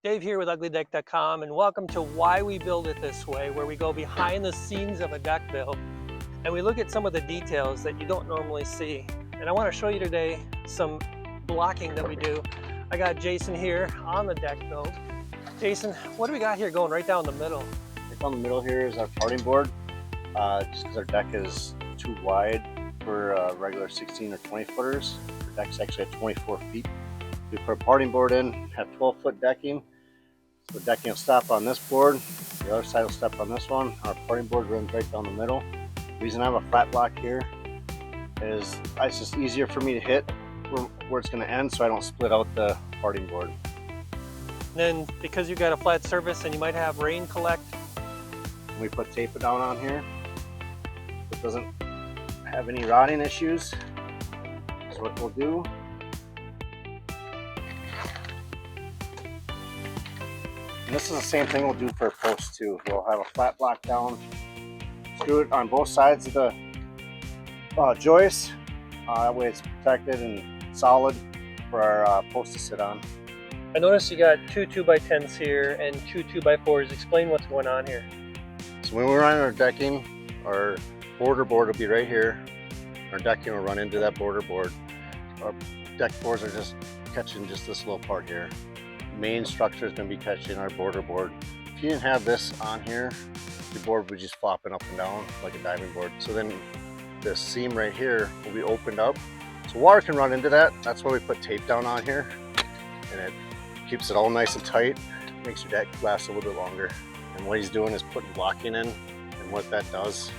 Dave here with UglyDeck.com, and welcome to Why We Build It This Way, where we go behind the scenes of a deck build and we look at some of the details that you don't normally see. And I want to show you today some blocking that we do. I got Jason here on the deck build. Jason, what do we got here going right down the middle? Right down the middle here is our parting board. Just because our deck is too wide for regular 16 or 20 footers, our deck's actually at 24 feet. We put a parting board in, have 12-foot decking. So the decking will stop on this board, the other side will stop on this one. Our parting board runs right down the middle. The reason I have a flat block here is it's just easier for me to hit where it's going to end, so I don't split out the parting board. And then because you've got a flat surface and you might have rain collect, we put tape down on here so it doesn't have any rotting issues. So what we'll do, and this is the same thing we'll do for a post too. We'll have a flat block down, screw it on both sides of the joist. That way it's protected and solid for our post to sit on. I noticed you got two 2x10s here and two 2x4s. Explain what's going on here. So when we're on our decking, our border board will be right here. Our decking will run into that border board. Our deck boards are just catching just this little part here. Main structure is going to be catching our border board. If you didn't have this on here, your board would be just flopping up and down like a diving board. So then this seam right here will be opened up, so water can run into that. That's why we put tape down on here, and it keeps it all nice and tight, makes your deck last a little bit longer. And what he's doing is putting blocking in, and what that does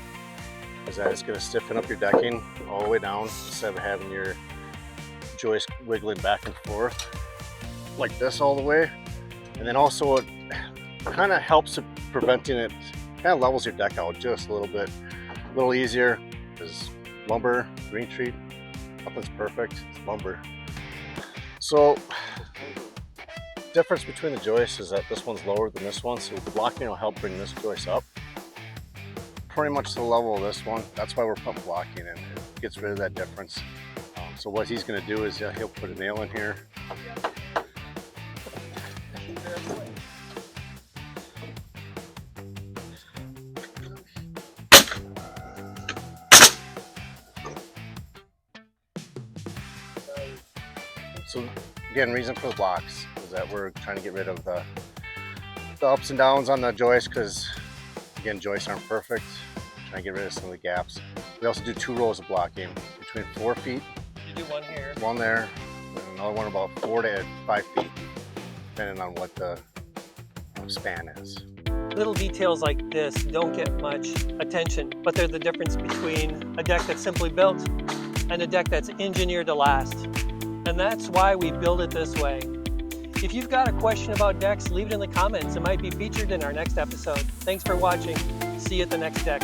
is that it's going to stiffen up your decking all the way down instead of having your joist wiggling back and forth like this all the way. And then also it kind of helps preventing it, kind of levels your deck out just a little bit, a little easier, because lumber, green tree, nothing's perfect, it's lumber. So difference between the joists is that this one's lower than this one, so the blocking will help bring this joist up pretty much to the level of this one. That's why we're putting blocking in. It gets rid of that difference. So what he's going to do is he'll put a nail in here. So again, reason for the blocks is that we're trying to get rid of the ups and downs on the joist, because again, joists aren't perfect. Trying to get rid of some of the gaps. We also do 2 rows of blocking between 4 feet. You do one here, one there, and another one about 4 to 5 feet, depending on what the span is. Little details like this don't get much attention, but they're the difference between a deck that's simply built and a deck that's engineered to last. And that's why we build it this way. If you've got a question about decks, leave it in the comments. It might be featured in our next episode. Thanks for watching. See you at the next deck.